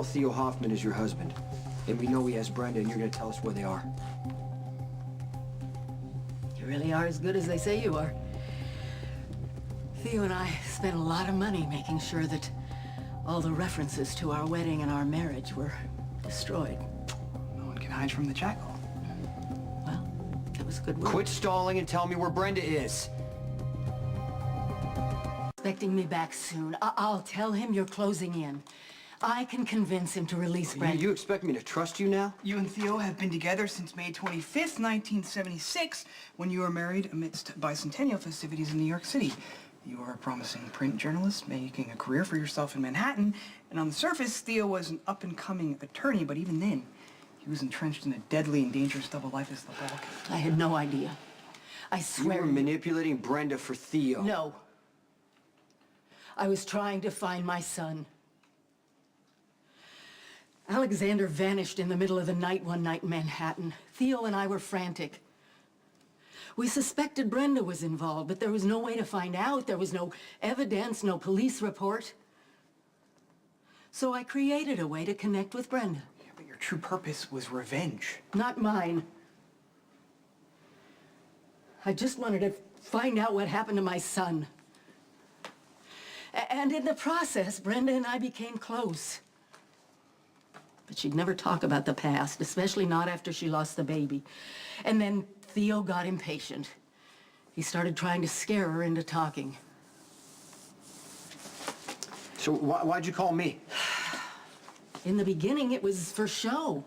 Theo Hoffman is your husband, and we know he has Brenda, and you're gonna tell us where they are. You really are as good as they say you are. Theo and I spent a lot of money making sure that all the references to our wedding and our marriage were destroyed. No one can hide from the jackal. Well, that was good work. Quit stalling and tell me where Brenda is. Expecting me back soon. I'll tell him you're closing in. I can convince him to release Brenda. You expect me to trust you now? You and Theo have been together since May 25th, 1976, when you were married amidst bicentennial festivities in New York City. You were a promising print journalist, making a career for yourself in Manhattan, and on the surface, Theo was an up-and-coming attorney, but even then, he was entrenched in a deadly and dangerous double life as the bulk. I had no idea. I swear. You were manipulating Brenda for Theo. No. I was trying to find my son. Alexander vanished in the middle of the night one night in Manhattan. Theo and I were frantic. We suspected Brenda was involved, but there was no way to find out. There was no evidence, no police report. So I created a way to connect with Brenda. Yeah, but your true purpose was revenge. Not mine. I just wanted to find out what happened to my son. And in the process, Brenda and I became close. But she'd never talk about the past, especially not after she lost the baby. And then Theo got impatient. He started trying to scare her into talking. So why'd you call me? In the beginning, it was for show.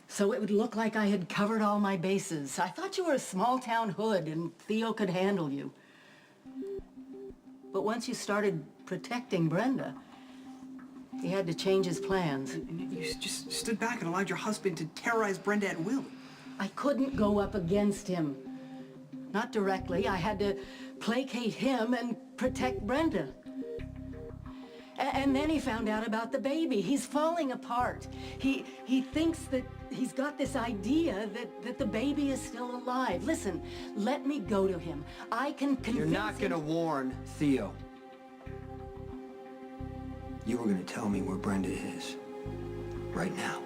So it would look like I had covered all my bases. I thought you were a small-town hood and Theo could handle you. But once you started protecting Brenda, he had to change his plans. And you just stood back and allowed your husband to terrorize Brenda at will. I couldn't go up against him. Not directly. I had to placate him and protect Brenda. And then he found out about the baby. He's falling apart. He thinks that he's got this idea that the baby is still alive. Listen, let me go to him. I can convince You're not gonna warn Theo. You were gonna tell me where Brenda is. Right now.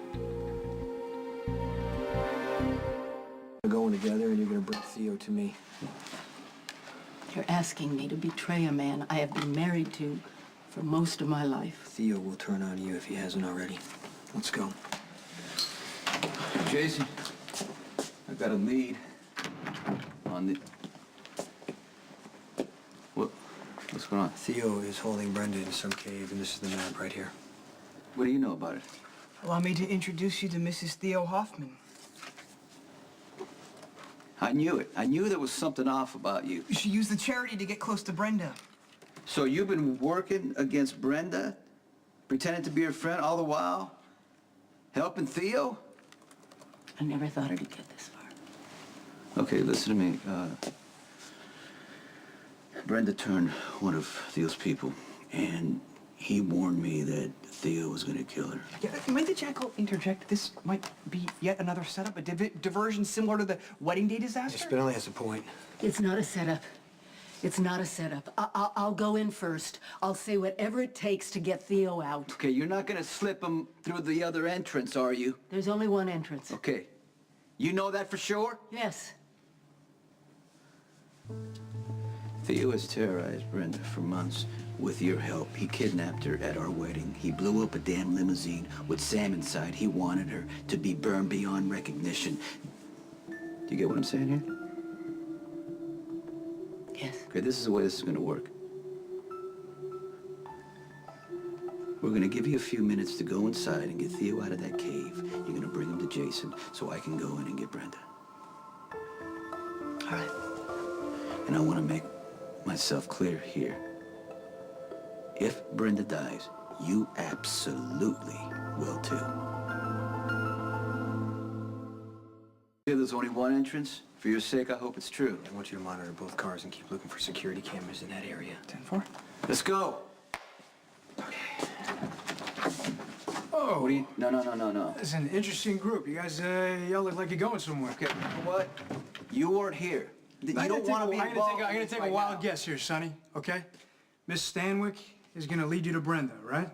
We're going together and you're gonna bring Theo to me. You're asking me to betray a man I have been married to for most of my life. Theo will turn on you if he hasn't already. Let's go. Jason, I got a lead on the... What's going on? Theo is holding Brenda in some cave, and this is the map right here. What do you know about it? Allow me to introduce you to Mrs. Theo Hoffman. I knew it. I knew there was something off about you. She used the charity to get close to Brenda. So you've been working against Brenda, pretending to be her friend all the while, helping Theo? I never thought it'd get this far. Okay, listen to me. Brenda turned one of Theo's people, and he warned me that Theo was gonna kill her. Yeah, might the jackal interject? This might be yet another setup, a diversion similar to the wedding day disaster? Spinelli has a point. It's not a setup. It's not a setup. I'll go in first. I'll say whatever it takes to get Theo out. Okay, you're not gonna slip him through the other entrance, are you? There's only one entrance. Okay. You know that for sure? Yes. Theo has terrorized Brenda for months. With your help, he kidnapped her at our wedding. He blew up a damn limousine with Sam inside. He wanted her to be burned beyond recognition. Do you get what I'm saying here? Yes. Okay, this is the way this is gonna work. We're gonna give you a few minutes to go inside and get Theo out of that cave. You're gonna bring him to Jason so I can go in and get Brenda. All right. And I wanna make myself clear here. If Brenda dies, you absolutely will too. There's only one entrance. For your sake, I hope it's true. I want you to monitor both cars and keep looking for security cameras in that area. 10-4. Let's go. Oh, What do you... No. it's an interesting group. You guys, y'all look like you're going somewhere. Okay, you know what? You weren't here. You don't want to be involved. I'm gonna take a wild guess here, Sonny, okay? Miss Stanwyck is gonna lead you to Brenda, right?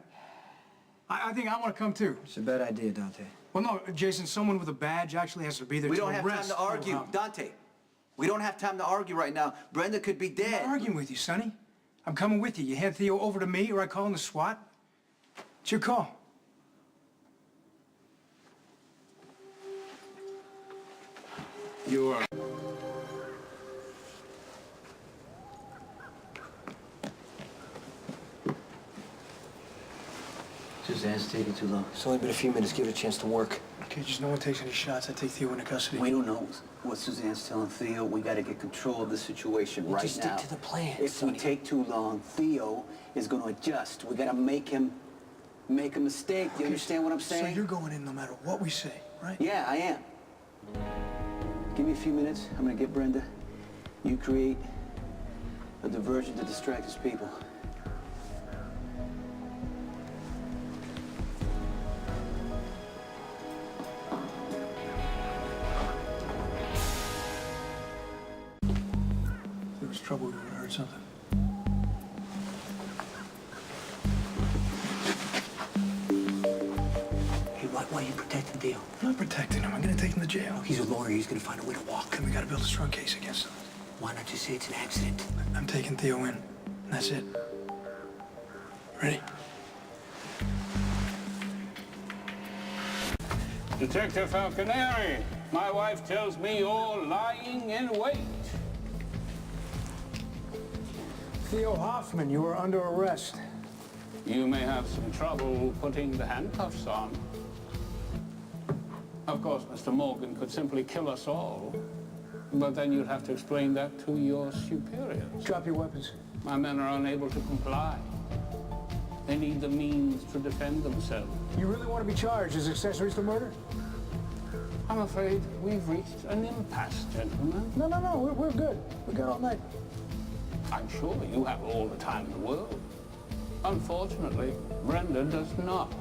I think I want to come too. It's a bad idea, Dante. Well, no, Jason, someone with a badge actually has to be there We to don't have time arrest to argue, Wilhelm. Dante. We don't have time to argue right now. Brenda could be I'm dead. not arguing with you, Sonny. I'm coming with you. You hand Theo over to me or I call in the SWAT. It's your call. You are. Suzanne's taking too long. It's only been a few minutes. Give it a chance to work. Okay, just no one takes any shots. I take Theo into custody. We don't know what Suzanne's telling Theo. We got to get control of the situation right just now. stick to the plan, If Sonny. we take too long, Theo is going to adjust. We got to make a mistake. Do you understand what I'm saying? So you're going in no matter what we say, right? Yeah, I am. Give me a few minutes. I'm going to get Brenda. You create a diversion to distract his people. If there was trouble, we would have heard something. Hey, why are you protecting Theo? I'm not protecting him. I'm going to take him to jail. He's a lawyer. He's going to find a way to walk. Then we got to build a strong case against him. Why not just say it's an accident? I'm taking Theo in. And that's it. Ready? Detective Falconeri, my wife tells me you're lying in wait. Theo Hoffman, you are under arrest. You may have some trouble putting the handcuffs on. Of course, Mr. Morgan could simply kill us all. But then you'd have to explain that to your superiors. Drop your weapons. My men are unable to comply. They need the means to defend themselves. You really want to be charged as accessories to murder? I'm afraid we've reached an impasse, gentlemen. No, we're good. We got all night. I'm sure you have all the time in the world. Unfortunately, Brenda does not.